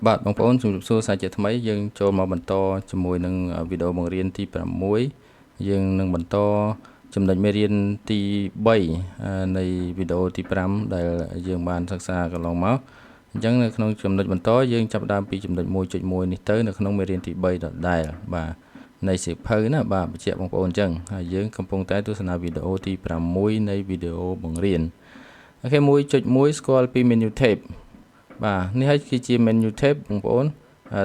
បាទបងប្អូនជំរាបសួរសាជាថ្មីយើងចូលមកបន្តជាមួយនឹងវីដេអូបង្រៀនទី6យើងនឹងបន្តចំណុចមេរៀនទី3នៃវីដេអូទី5ដែលយើងបានសិក្សាកន្លងមកអញ្ចឹងនៅក្នុងចំណុចបន្តយើងចាប់ផ្ដើមពីចំណុច 1.1 នេះទៅនៅក្នុងមេរៀនទី3ដដែលបាទនៃសៀវភៅណាបាទបញ្ជាក់បងប្អូនអញ្ចឹងហើយយើងកំពុងតែទស្សនាវីដេអូទី6នៃវីដេអូបង្រៀនអូខេ 1.1 ស្គាល់ពី menu tab បាទនេះហើយគឺជា menu tab បងប្អូន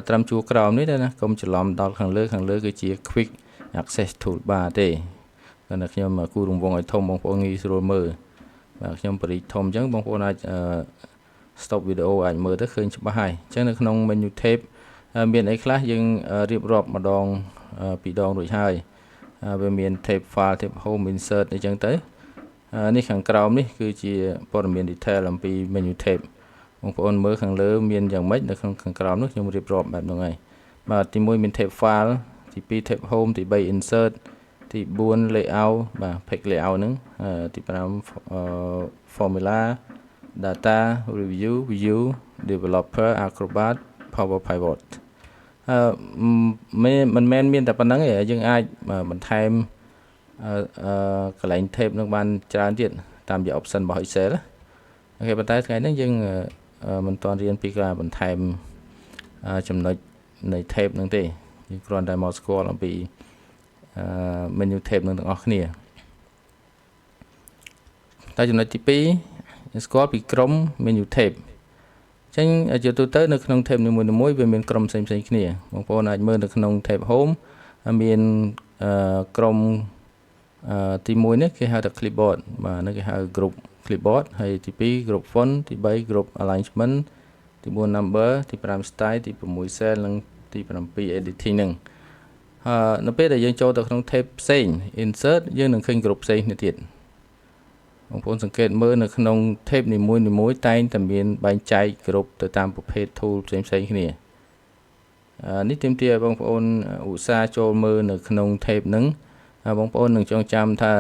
ត្រឹមជួរក្រោមនេះដែរណាកុំច្រឡំដល់ខាងលើគឺជា quick access toolbar ទេតែខ្ញុំគូរង្វង់ឲ្យធំបងប្អូនងាយស្រួលមើលបាទខ្ញុំបរិយាធំអញ្ចឹងបងប្អូនអាច stop វីដេអូអាចមើលទៅឃើញច្បាស់ហើយអញ្ចឹងនៅក្នុង menu tab មានអីខ្លះយើងរៀបរាប់ម្ដងពីរដងរួចហើយវាមាន tab file tab home insert អីចឹងទៅនេះខាងក្រោមនេះគឺជាព័ត៌មាន detail អំពី menu tab បងប្អូនមើលខាងលើមានយ៉ាងម៉េចនៅក្នុងខាងក្រោមនោះខ្ញុំរៀបរាប់បែបហ្នឹងហើយបាទទី1មាន tab file ទី2 tab home ទី3 insert ទី4 layout បាទ page layout ហ្នឹងទី5 formula data review view developer acrobat power pivot មិនមែនមានតែប៉ុណ្្នឹងទេយើងអាចបន្ថែមកន្លែង tab នឹងបានច្រើនទៀតតាមរយៈ option របស់ Excel អូខេប៉ុន្តែថ្ងៃនេះយើងមិនទាន់រៀនពីការបន្ថែមចំណុចនៃ tab នឹងទេយើងគ្រាន់តែមកស្គាល់អំពី menu tab នឹងទាំងអស់គ្នាតែចំណុចទី2ស្គាល់ពីក្រុម menu tab អញ្ចឹងជាទូទៅនៅក្នុង tab នីមួយៗវាមានក្រុមផ្សេងៗគ្នាបងប្អូនអាចមើលនៅក្នុង tab home មានក្រុមទី1នេះគេហៅថា clipboard បាទនេះគេហៅ group clipboard ហើយទី2 group font ទី3 group alignment ទី4 number ទី5 style ទី6 cell និងទី7 editing ហ្នឹងនៅពេលដែលយើងចូលទៅក្នុង tab ផ្សេង insert យើងនឹងឃើញ group ផ្សេងគ្នាទៀតបងប្អូនសង្កេតមើលនៅក្នុង tab នីមួយៗតែងតែមានបែងចែក group ទៅតាមប្រភេទ tool ផ្សេងៗគ្នានេះទាមទារឲ្យបងប្អូនឧស្សាហ៍ចូលមើលនៅក្នុង tab ហ្នឹងបងប្អូននឹងចងចាំថា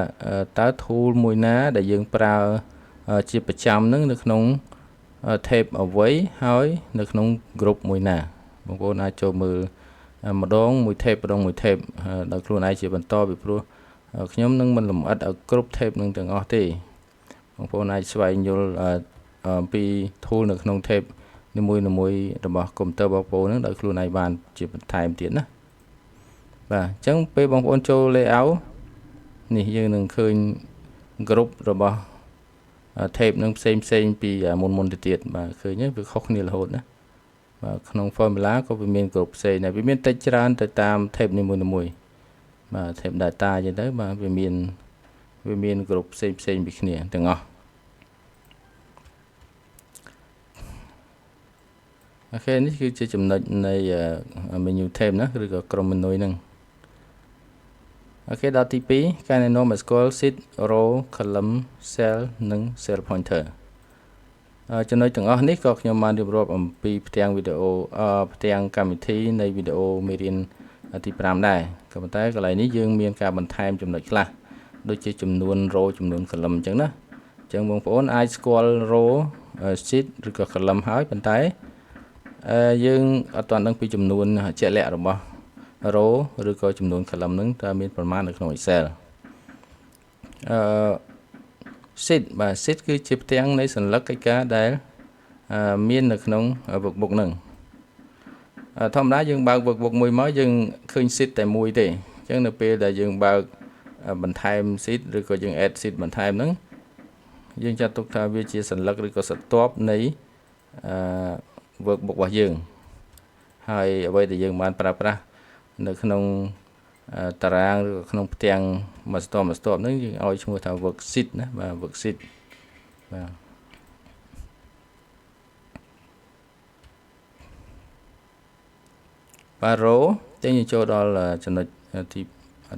តើ tool មួយណាដែលយើងប្រើជាប្រចាំហ្នឹងនៅក្នុង tab អ្វីហើយនៅក្នុង group មួយណាបងប្អូនអាចចូលមើលម្ដងមួយ tab ដោយខ្លួនឯងជាបន្តពីព្រោះខ្ញុំនឹងមិនលម្អិតឲ្យគ្រប់ tab នឹងទាំងអស់ទេបងប្អូនអាចស្វែងយល់អំពី tool នៅក្នុង tab នីមួយៗរបស់ computer បងប្អូននឹងដោយខ្លួនឯងបានជាបន្ថែមទៀតណាបាទអញ្ចឹងពេលបងប្អូនចូល layout នេះយើងនឹងឃើញ group របស់ tab នឹងផ្សេងពីមុនទៅទៀតបាទឃើញទេវាខុសគ្នារហូតណាបាទក្នុង formula ក៏វាមាន group ផ្សេងដែរវាមានតិចច្រើនទៅតាម tab នីមួយៗបាទ tab data អញ្ចឹងទៅបាទវាមាន group ផ្សេងពីគ្នាទាំងអស់អូខេនេះគឺជាចំណុចនៃ menu tab ណាឬក៏ក្រុម menu ហ្នឹងអូខេដល់ទី2ការណែនាំឲ្យស្គាល់ sheet row column cell និង cell pointer ចំណុចទាំងអស់នេះក៏ខ្ញុំបានរៀបរាប់អំពីផ្ទាំងវីដេអូផ្ទាំងកម្មវិធីនៃវីដេអូមេរៀនទី5ដែរក៏ប៉ុន្តែកន្លែងនេះយើងមានការបន្ថែមចំណុចខ្លះដូចជាចំនួន row ចំនួន column អញ្ចឹងណាអញ្ចឹងបងប្អូនអាចស្គាល់ row sheet ឬក៏ column ហើយប៉ុន្តែយើងអត់ទាន់ដឹងពីចំនួនជាក់លាក់របស់ row ឬក៏ចំនួន column ហ្នឹងតើមានប្រមាណនៅក្នុង Excel sheet បាទ sheet គឺជាផ្ទាំងនៃសញ្ញាកិច្ចការដែលមាននៅក្នុង workbook ហ្នឹងធម្មតាយើងបើក workbook មួយមកយើងឃើញ sheet តែមួយទេអញ្ចឹងនៅពេលដែលយើងបើកបន្ថែម sheet ឬក៏យើង add sheet បន្ថែមហ្នឹងយើងចាត់ទុកថាវាជាសញ្ញាឬក៏ស្រទាប់នៃworkbook របស់យើងហើយអ្វីដែលយើងបានប្រើប្រាស់នៅក្នុងតារាងឬក៏ក្នុងផ្ទាំងមួយស្ទប់ហ្នឹងយើងឲ្យឈ្មោះថា worksheet ណាបាទ worksheet បាទ row តែយើងចូលដល់ចំណុចទី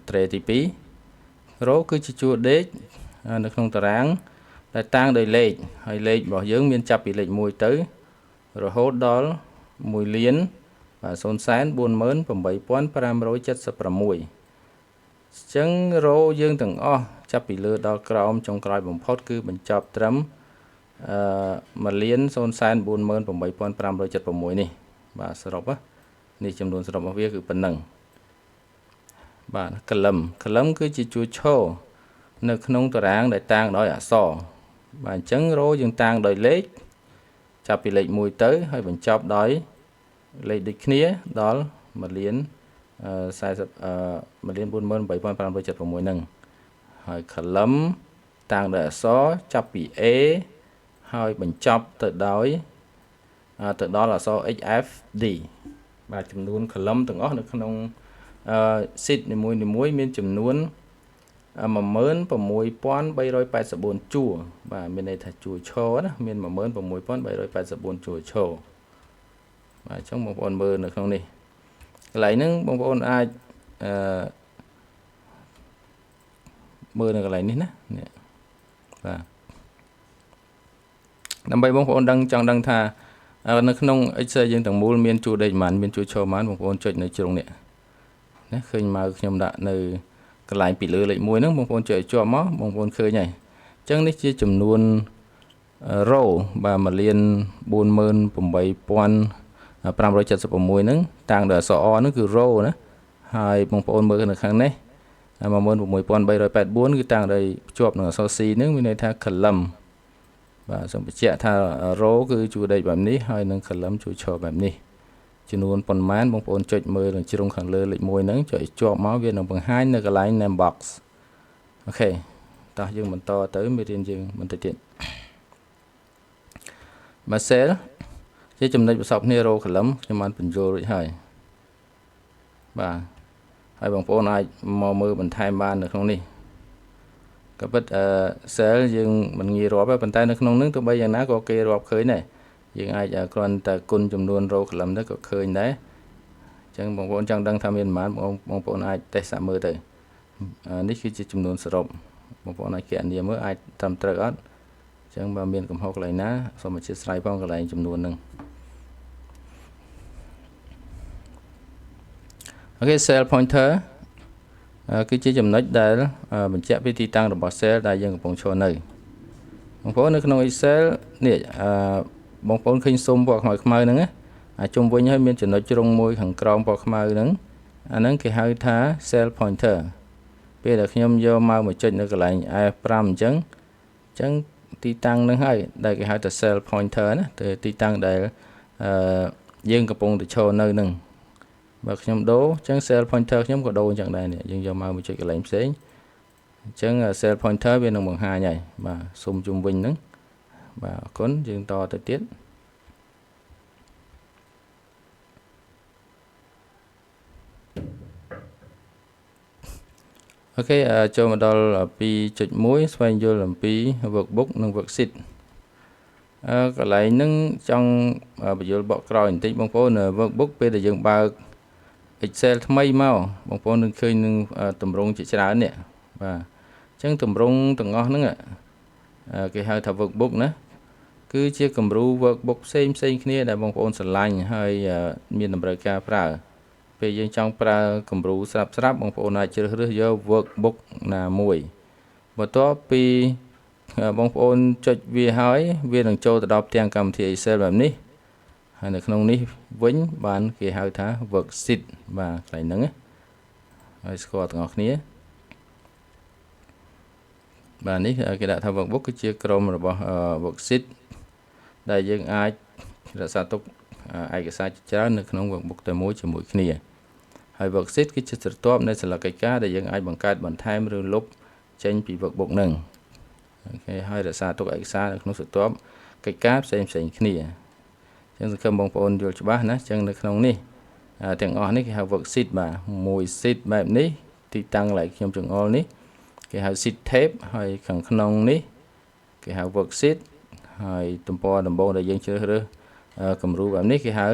tray ទី2 row គឺជាជួរដេកនៅក្នុងតារាងដែលតាំងដោយលេខហើយលេខរបស់យើងមានចាប់ពីលេខ1ទៅរហូតដល់1លាន0,48576អញ្ចឹង row យើងទាំងអស់ចាប់ពីលើដល់ក្រោមចុងក្រោយបំផុតគឺបញ្ចប់ត្រឹម 1,048,576 នេះបាទសរុបនេះចំនួនសរុបរបស់វាគឺប៉ុណ្ណឹងបាទ column គឺជាជួរឈរនៅក្នុងតារាងដែលតាំងដោយអក្សរបាទអញ្ចឹង row យើងតាំងដោយលេខចាប់ពីលេខ1ទៅហើយបញ្ចប់ដោយលេខដូចគ្នាដល់1,048,576ហ្នឹងហើយ column តាំងដោយអក្សរចាប់ពី A ហើយបញ្ចប់ទៅដល់អក្សរ HFD បាទចំនួន column ទាំងអស់នៅក្នុង sheet នីមួយៗមានចំនួន 16,384 ជួរបាទមានន័យថាជួរឈរណាមាន 16,384 ជួរឈរបាទអញ្ចឹងបងប្អូនមើលនៅក្នុងនេះកន្លែងហ្នឹងបងប្អូនអាចមើលនៅកន្លែងនេះណានេះបាទដើម្បីបងប្អូនចង់ដឹងថានៅក្នុង Excel យើងទាំងមូលមានជួរដេកប៉ុន្មានមានជួរឈរប៉ុន្មានបងប្អូនចុចនៅជ្រុងនេះណាឃើញម៉ៅខ្ញុំដាក់នៅកន្លែងពីលើលេខ1ហ្នឹងបងប្អូនចុចឲ្យជាប់មកបងប្អូនឃើញហើយអញ្ចឹងនេះជាចំនួន row បាទ 1,048,576 ហ្នឹងតាំងដោយអក្សរ R ហ្នឹងគឺ row ណាហើយបងប្អូនមើលនៅខាងនេះ 16,384 គឺតាំងដោយភ្ជាប់នឹងអក្សរ C ហ្នឹងមានន័យថា column បាទសូមបញ្ជាក់ថា row គឺជួរដេកបែបនេះហើយនឹង column ជួរឈរបែបនេះចំនួនប៉ុន្មានបងប្អូនចុចមើលនៅជ្រុងខាងលើលេខ1ហ្នឹងចុចឲ្យជាប់មកវានឹងបង្ហាញនៅកន្លែង name box អូខេតោះយើងបន្តទៅមេរៀនយើងបន្តទៀតបាទ cell ជាចំណុចប្រសពគ្នា row column ខ្ញុំបានបញ្ចូលរួចហើយបាទហើយបងប្អូនអាចមកមើលបន្ថែមបាននៅក្នុងនេះក៏ពិតcell យើងមិនងាយរាប់ទេប៉ុន្តែនៅក្នុងនឹងទោះបីយ៉ាងណាក៏គេរាប់ឃើញដែរយើងអាចគ្រាន់តែគុណចំនួន row column ទៅក៏ឃើញដែរអញ្ចឹងបងប្អូនចង់ដឹងថាមានប៉ុន្មានបងប្អូនអាចតេស្តសាកមើលទៅនេះគឺជាចំនួនសរុបបងប្អូនអាចគណនាមើលអាចត្រឹមត្រូវអត់អញ្ចឹងបើមានកំហុសកន្លែងណាសូមអធិស្ឋានផងកន្លែងចំនួនហ្នឹងអូខេ cell pointer គឺជាចំណុចដែលបញ្ជាក់ពីទីតាំងរបស់ cell ដែលយើងកំពុងឈរនៅបងប្អូននៅក្នុង Excel នេះបងប្អូនឃើញស៊ុំពណ៌ខ្មៅហ្នឹងណាជុំវិញហើយមានចំណុចជ្រុងមួយខាងក្រោមពណ៌ខ្មៅហ្នឹងអាហ្នឹងគេហៅថា cell pointer ពេលដែលខ្ញុំយកមកចុចនៅកន្លែង F5 អញ្ចឹងទីតាំងហ្នឹងហើយដែលគេហៅថា cell pointer ណាទីតាំងដែលយើងកំពុងតែឈរនៅហ្នឹងបើខ្ញុំដូរអញ្ចឹង cell pointer ខ្ញុំក៏ដូរអញ្ចឹងដែរនេះយើងយកមកចុចកន្លែងផ្សេងអញ្ចឹង cell pointer វានឹងបង្ហាញហើយបាទស៊ុំជុំវិញហ្នឹងបាទអរគុណយើងតទៅទៀតអូខេចូលមកដល់ 2.1 ស្វែងយល់អំពី workbook និង worksheet កន្លែងហ្នឹងចង់បញ្យល់បកក្រោយបន្តិចបងប្អូន workbook ពេលដែលយើងបើក Excel ថ្មីមកបងប្អូននឹងឃើញនឹងតម្រងជាច្រើននេះបាទអញ្ចឹងតម្រងទាំងអស់ហ្នឹងគេហៅថា workbook ណាគឺជាគំរូ workbook ផ្សេងគ្នាដែលបងប្អូនស្រឡាញ់ហើយមានតម្រូវការប្រើពេលយើងចង់ប្រើគំរូស្រាប់បងប្អូនអាចជ្រើសរើសយក workbook ណាមួយបន្ទាប់ពីបងប្អូនចុចវាហើយវានឹងចូលទៅដល់ផ្ទាំងកម្មវិធី Excel បែបនេះហើយនៅក្នុងនេះវិញបានគេហៅថា worksheet បាទកន្លែងហ្នឹងហើយស្គាល់ទាំងអស់គ្នាបាទនេះគេដាក់ថា workbook គឺជាក្រុមរបស់ worksheet ដែលយើងអាចរក្សាទុកឯកសារជាច្រើននៅក្នុង workbook តែមួយជាមួយគ្នាហើយ worksheet គឺជាស្រទាប់នៃសន្លឹកកិច្ចការដែលយើងអាចបង្កើតបន្ថែមឬលុបចេញពី workbook ហ្នឹងអូខេហើយរក្សាទុកឯកសារនៅក្នុងស្រទាប់កិច្ចការផ្សេងគ្នាអញ្ចឹងសង្ឃឹមបងប្អូនយល់ច្បាស់ណាអញ្ចឹងនៅក្នុងនេះទាំងអស់នេះគេហៅ worksheet បាទមួយ sheet បែបនេះទីតាំងកន្លែងខ្ញុំចង្អុលនេះគេហៅ sheet tab ហើយខាងក្នុងនេះគេហៅ worksheet ហើយទំព័រដំបូងដែលយើងជ្រើសរើសគំរូបែបនេះគេហៅ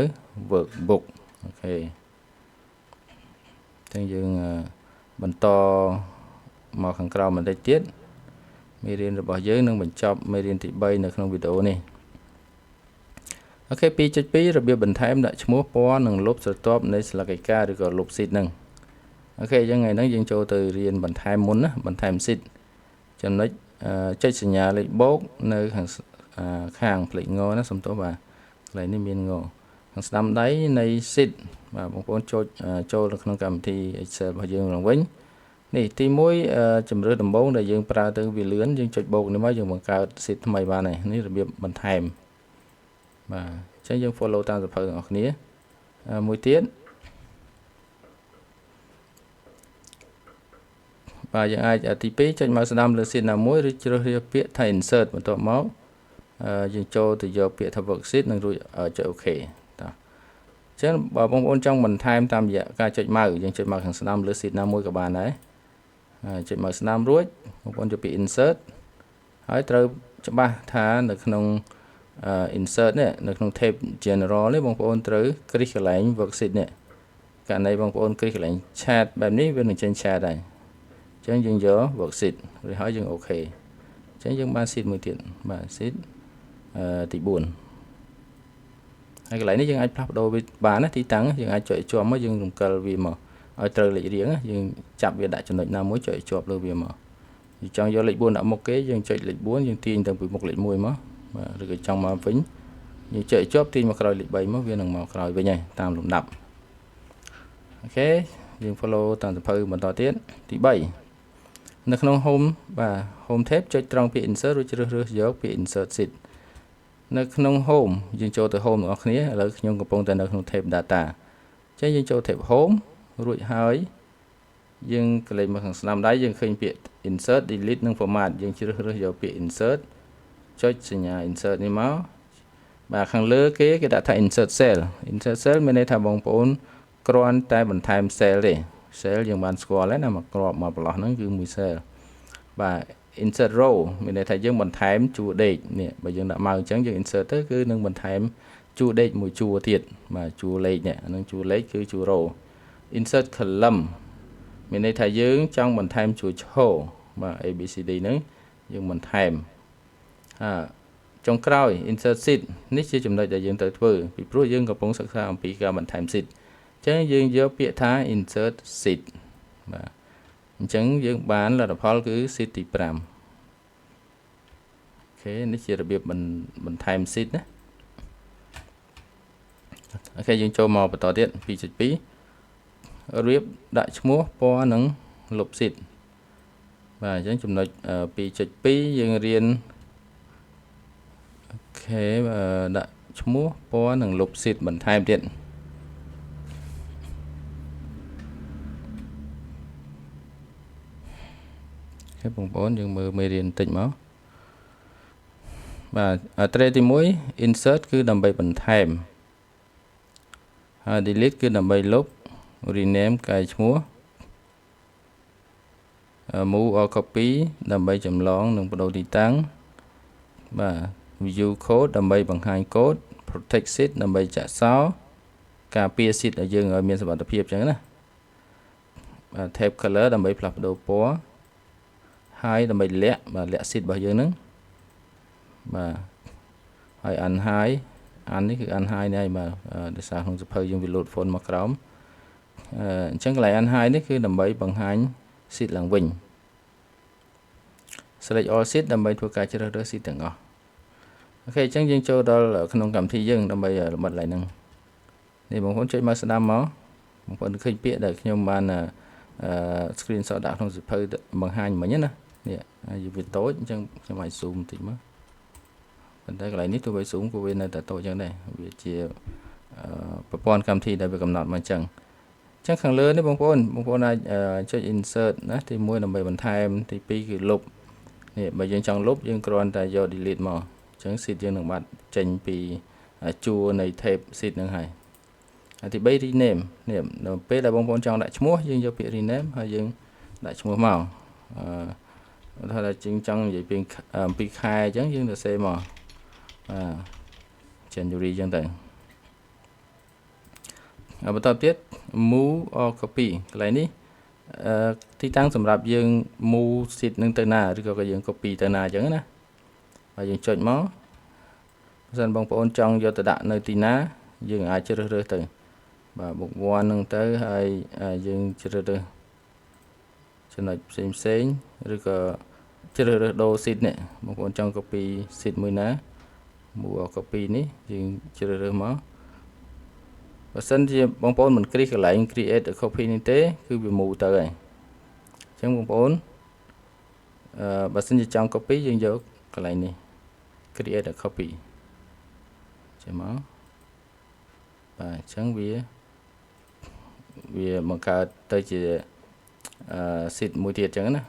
workbook អូខេអញ្ចឹងយើងបន្តមកខាងក្រោមបន្តិចទៀតមេរៀនរបស់យើងនឹងបញ្ចប់មេរៀនទី3នៅក្នុងវីដេអូនេះអូខេ 2.2 របៀបបន្ថែមដាក់ឈ្មោះពណ៌និងលុបស្រទាប់នៃស្លឹកឯកាឬក៏លុប sheet ហ្នឹងអូខេអញ្ចឹងថ្ងៃហ្នឹងយើងចូលទៅរៀនបន្ថែមមុនណាបន្ថែម sheet ចំណុចចុចសញ្ញាលេខបូកនៅខាង ខាងផ្លេចងណាសំទោសបាទកន្លែងនេះមានងខាងស្ដាំដៃនៃ sheet បាទបងប្អូនចូលនៅក្នុងកម្មវិធី Excel របស់យើងឡើងវិញនេះទី1ជំរឿដំបូងដែលយើងប្រើទៅវាលឿនយើងចុចបូកនេះមកយើងបង្កើត sheet ថ្មីបានហើយនេះរបៀបបន្ថែមបាទអញ្ចឹងយើង follow តាមសៀវភៅទាំងអស់គ្នាមួយទៀតបាទយើងអាចទី2ចុចមកស្ដាំលើ sheet ណាមួយឬជ្រើសរើសពាក្យថា insert បន្ទាប់មកយើងចូលទៅយកពាក្យថា worksheet និងរួចចុច OK តោះអញ្ចឹងបើបងប្អូនចង់បន្ថែមតាមរយៈការចុចម៉ៅយើងចុចមកខាងស្ដាំលើ sheet ណាមួយក៏បានដែរចុចមកស្ដាំរួចបងប្អូនយកពាក្យ insert ហើយត្រូវច្បាស់ថានៅក្នុងinsert នេះនៅក្នុង tab general នេះបងប្អូនត្រូវគ្លីកកន្លែង worksheet នេះករណីបងប្អូនគ្លីកកន្លែង chat បែបនេះវានឹងចេញ chat ដែរអញ្ចឹងយើងយក worksheet រួចហើយយើង OK អញ្ចឹងយើងបាន sheet មួយទៀតបាទ sheet ទី4ហើយកន្លែងនេះយើងអាចផ្លាស់ប្ដូរវាបានណាទីតាំងយើងអាចចុចជាប់មកយើងរំកិលវាមកឲ្យត្រូវលេខរៀងយើងចាប់វាដាក់ចំណុចណាមួយចុចជាប់លើវាមកយើងចង់យកលេខ4ដាក់មុខគេយើងចុចលេខ4យើងទាញទៅពីមុខលេខ1មកបាទឬក៏ចង់មកវិញយើងចុចជាប់ទាញមកក្រោយលេខ3មកវានឹងមកក្រោយវិញហើយតាមលំដាប់អូខេយើង follow តាមសៀវភៅបន្តទៀតទី3នៅក្នុង home បាទ home tab ចុចត្រង់ពាក្យ insert រួចជ្រើសរើសយកពាក្យ insert sheet នៅក្នុង home យើងចូលទៅ home ទាំងអស់គ្នាឥឡូវខ្ញុំកំពុងតែនៅក្នុង tab data អញ្ចឹងយើងចូល tab home រួចហើយយើងកលេចមកខាងស្នាមដៃយើងឃើញពាក្យ insert delete និង format យើងជ្រើសរើសយកពាក្យ insert ចុចសញ្ញា insert នេះមកបាទខាងលើគេដាក់ថា insert cell មានន័យថាបងប្អូនគ្រាន់តែបន្ថែម cell ទេ cell យើងបានស្គាល់ហើយណាមកក្របមកប្រឡោះហ្នឹងគឺមួយ cell បាទ insert row មានន័យថាយើងបន្ថែមជួរដេកនេះបើយើងដាក់មកអញ្ចឹងយើង insert ទៅគឺនឹងបន្ថែមជួរដេកមួយជួរទៀតបាទជួរលេខនេះអានឹងជួរលេខគឺជួរ row insert column មានន័យថាយើងចង់បន្ថែមជួរឈរបាទ ABCD ហ្នឹងយើងបន្ថែមចុងក្រោយ insert sheet នេះជាចំណុចដែលយើងត្រូវធ្វើពីព្រោះយើងកំពុងសិក្សាអំពីការបន្ថែម sheet អញ្ចឹងយើងយកពាក្យថា insert sheet បាទអញ្ចឹងយើងបានលទ្ធផលគឺ sheet ទី5អូខេនេះជារបៀបបន្ថែម sheet ណាអូខេយើងចូលមកបន្តទៀត 2.2 រៀបដាក់ឈ្មោះពណ៌និងលុប sheet បាទអញ្ចឹងចំណុច 2.2 យើងរៀនអូខេដាក់ឈ្មោះពណ៌និងលុប sheet បន្ថែមទៀតបងប្អូនយើងមើលមេរៀនបន្តិចមកបាទត្រីទី1 insert គឺដើម្បីបន្ថែមហើយ delete គឺដើម្បីលុប rename កែឈ្មោះ move or copy ដើម្បីចម្លងនិងបដូរទីតាំងបាទ view code ដើម្បីបង្ហាញកូដ protect sheet ដើម្បីចាក់សោការពារ sheet ឲ្យយើងឲ្យមានសុវត្ថិភាពអញ្ចឹងណាបាទ tab color ដើម្បីផ្លាស់ប្ដូរពណ៌ហើយដើម្បីលាក់sheet របស់យើងហ្នឹងបាទហើយ unhide នេះគឺ unhide នេះហើយបាទដោយសារក្នុងសៀវភៅយើងវា load font មកក្រោមអញ្ចឹងកន្លែង unhide នេះគឺដើម្បីបង្ហាញ sheet ឡើងវិញ select all sheet ដើម្បីធ្វើការជ្រើសរើស sheet ទាំងអស់អូខេអញ្ចឹងយើងចូលដល់ក្នុងកម្មវិធីយើងដើម្បីល្បិតឡើងហ្នឹងនេះបងប្អូនចុចមកស្ដាំមកបងប្អូនឃើញពាក្យដែលខ្ញុំបានscreenshot ដាក់ក្នុងសៀវភៅបង្ហាញមិញណានេះវាតូចអញ្ចឹងខ្ញុំអាច zoom បន្តិចមកប៉ុន្តែកន្លែងនេះទោះបី zoom ក៏វានៅតែតូចអញ្ចឹងដែរវាជាប្រព័ន្ធកម្មវិធីដែលវាកំណត់មកអញ្ចឹងខាងលើនេះបងប្អូនអាចចុច insert ណាទី1ដើម្បីបន្ថែមទី2គឺលុបនេះបើយើងចង់លុបយើងគ្រាន់តែយក delete មកអញ្ចឹង sheet យើងនឹងបាត់ចេញពីជួរនៃ tab sheet ហ្នឹងហើយទី3 rename នេះនៅពេលដែលបងប្អូនចង់ដាក់ឈ្មោះយើងយកពាក្យ rename ហើយយើងដាក់ឈ្មោះមកថាយើងចង់និយាយពីអំពីខែអញ្ចឹងយើងទៅសេមកJanuary អញ្ចឹងទៅបន្តទៀត move or copy កន្លែងនេះទីតាំងសម្រាប់យើង move sheet នឹងទៅណាឬក៏យើង copy ទៅណាអញ្ចឹងណាហើយយើងចុចមកបើសិនបងប្អូនចង់យកទៅដាក់នៅទីណាយើងអាចជ្រើសរើសទៅបាទបុក1នឹងទៅហើយយើងជ្រើសរើសចំណុចផ្សេងឬក៏ជ្រើសរើសដូរ sheet នេះបងប្អូនចង់ copy sheet មួយណា move copy នេះយើងជ្រើសរើសមកបើសិនជាបងប្អូនមិនគ្រីសកន្លែង create a copy នេះទេគឺវា move ទៅហើយអញ្ចឹងបងប្អូនបើសិនជាចង់ copy យើងយកកន្លែងនេះ create a copy ចេញមកបាទអញ្ចឹងវាបង្កើតទៅជាsheet មួយទៀតអញ្ចឹងណា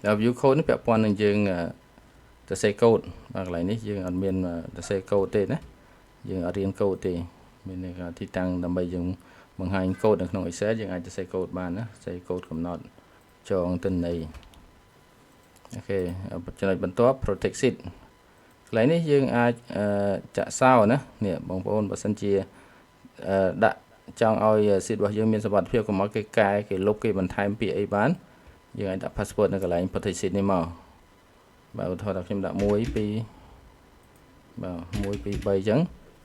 ដល់ view code នេះពាក់ព័ន្ធនឹងយើងសរសេរ code បាទកន្លែងនេះយើងអត់មានសរសេរ code ទេណាយើងអត់រៀន code ទេមានន័យថាទីតាំងដើម្បីយើងបង្ហាញ code នៅក្នុង Excel យើងអាចសរសេរ code បានណាសរសេរ code កំណត់ចងទិន្នន័យអូខេចំណុចបន្ទាប់ protect sheet កន្លែងនេះយើងអាចចាក់សោណានេះបងប្អូនបើសិនជាដាក់ចង់ឲ្យ sheet របស់យើងមានសុវត្ថិភាពកុំឲ្យគេកែគេលុបគេបន្ថែមពាក្យអីបានយើងអាចដាក់ password នៅកន្លែង protect sheet នេះមកបាទឧទាហរណ៍ថាខ្ញុំដាក់1 2បាទ1 2 3អញ្ចឹង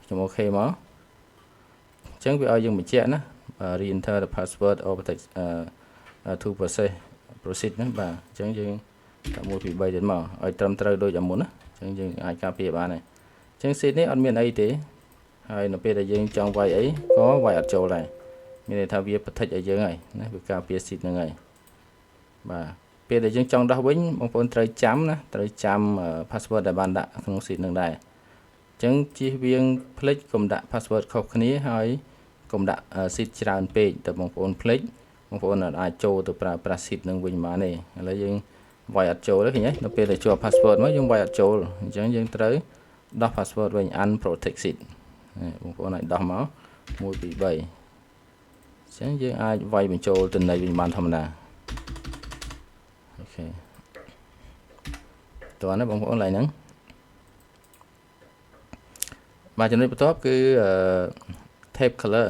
ខ្ញុំអូខេមកអញ្ចឹងវាឲ្យយើងបញ្ជាក់ណា re-enter the password or protect to proceed ណាបាទអញ្ចឹងយើងដាក់1 2 3ទៀតមកឲ្យត្រឹមត្រូវដូចអាមុនណាអញ្ចឹងយើងអាចការពារបានហើយអញ្ចឹង sheet នេះអត់មានអីទេហើយនៅពេលដែលយើងចង់វាយអីក៏វាយអត់ចូលដែរមានន័យថាវា protect ឲ្យយើងហើយណាវាការពារ sheet ហ្នឹងហើយបាទពេលដែលយើងចង់ដោះវិញបងប្អូនត្រូវចាំណាត្រូវចាំ password ដែលបានដាក់ក្នុង sheet ហ្នឹងដែរអញ្ចឹងជៀសវាងភ្លេចកុំដាក់ password ខុសគ្នាហើយកុំដាក់ sheet ច្រើនពេកតែបងប្អូនភ្លេចបងប្អូនអាចចូលទៅប្រើប្រាស់ sheet នឹងវិញបានទេឥឡូវយើងវាយអត់ចូលទេឃើញទេនៅពេលដែលជាប់ password មកយើងវាយអត់ចូលអញ្ចឹងយើងត្រូវដោះ password វិញ unprotect sheet បងប្អូនអាចដោះមក1 2 3អញ្ចឹងយើងអាចវាយបញ្ចូលទិន្នន័យវិញបានធម្មតាអូខេតោះណាបងប្អូនឡើយហ្នឹងបាទចំណុចបន្ទាប់គឺ tab color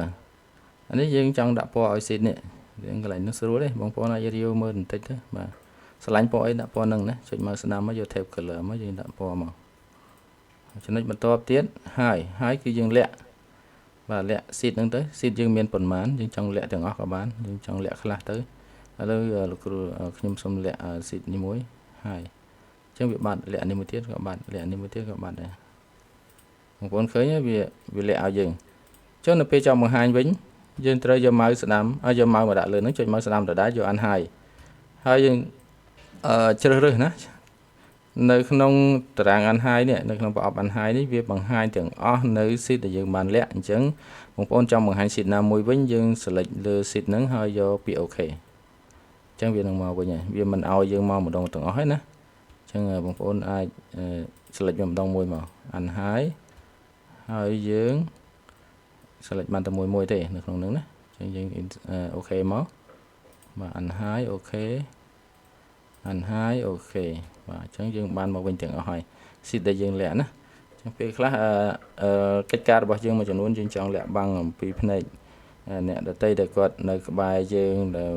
អានេះយើងចង់ដាក់ពណ៌ឲ្យ sheet នេះយើងកន្លែងនេះស្រួលទេបងប្អូនអាចរាវមើលបន្តិចទៅបាទឆ្លាញ់ពណ៌អីដាក់ពណ៌ហ្នឹងណាចុចមកស្នាមមកយក tab color មកយើងដាក់ពណ៌មកចំណុចបន្ទាប់ទៀតហើយគឺយើងលាក់បាទលាក់ sheet ហ្នឹងទៅ sheet យើងមានប៉ុន្មានយើងចង់លាក់ទាំងអស់ក៏បានយើងចង់លាក់ខ្លះទៅឥឡូវលោកគ្រូខ្ញុំសូមលាក់ sheet នេះមួយហើយអញ្ចឹងវាបាត់លាក់នេះមួយទៀតក៏បាត់លាក់នេះមួយទៀតក៏បាត់ដែរបងប្អូនឃើញវាលាក់ឲ្យយើងចុះនៅពេលចង់បង្ហាញវិញយើងត្រូវយកម៉ៅស្ដាំឲ្យយកម៉ៅមកដាក់លើហ្នឹងចុចម៉ៅស្ដាំដដែលយកអានហើយយើងជ្រើសរើសណានៅក្នុងតារាងអានហើយនេះនៅក្នុងប្រអប់អានហើយនេះវាបង្ហាញទាំងអស់នៅ sheet ដែលយើងបានលាក់អញ្ចឹងបងប្អូនចង់បង្ហាញ sheet ណាមួយវិញយើង select លើ sheet ហ្នឹងហើយយកពាក្យ OK អញ្ចឹងវានឹងមកវិញហើយវាមិនឲ្យយើងមកម្ដងទាំងអស់ហើយណាអញ្ចឹងបងប្អូនអាច select វាម្ដងមួយមកអានហើយយើង select បានតែមួយទេនៅក្នុងហ្នឹងណាអញ្ចឹងយើងអូខេមកបាទអានហើយអូខេអានហើយអូខេបាទអញ្ចឹងយើងបានមកវិញទាំងអស់ហើយ sheet ដែលយើងលាក់ណាអញ្ចឹងពេលខ្លះកិច្ចការរបស់យើងមួយចំនួនយើងចង់លាក់បាំងអំពីភ្នែកអ្នកដទៃដែលគាត់នៅក្បែរយើងដែល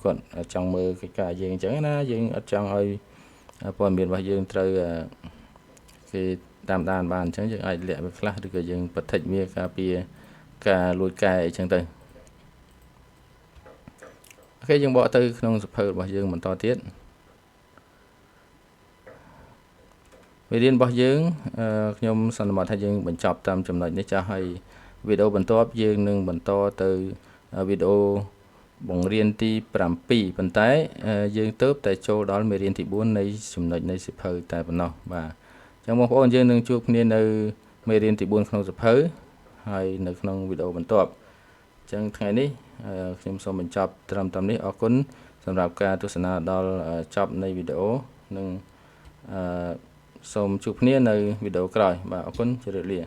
គាត់ចង់មើលកិច្ចការយើងអញ្ចឹងណាយើងអត់ចង់ឲ្យព័ត៌មានរបស់យើងត្រូវគេតាមដានបានអញ្ចឹងយើងអាចលាក់វាខ្លះឬក៏យើងបិទវាការពារការលួចកែអញ្ចឹងទៅអូខេយើងបកទៅក្នុងសៀវភៅរបស់យើងបន្តទៀតមេរៀនរបស់យើងខ្ញុំសន្មតថាយើងបញ្ចប់តាមចំណុចនេះចាស់ហើយវីដេអូបន្ទាប់យើងនឹងបន្តទៅវីដេអូបង្រៀនទី7ប៉ុន្តែយើងទៅតែចូលដល់មេរៀនទី4នៃចំណុចនៃសៀវភៅតែប៉ុណ្ណោះបាទអញ្ចឹងបងប្អូនយើងនឹងជួបគ្នានៅមេរៀនទី4ក្នុងសៀវភៅហើយនៅក្នុងវីដេអូបន្ទាប់អញ្ចឹងថ្ងៃនេះខ្ញុំសូមបញ្ចប់ត្រឹមតែនេះអរគុណសម្រាប់ការទស្សនាដល់ចប់នៃវីដេអូនិងសូមជួបគ្នានៅវីដេអូក្រោយបាទអរគុណជម្រាបលា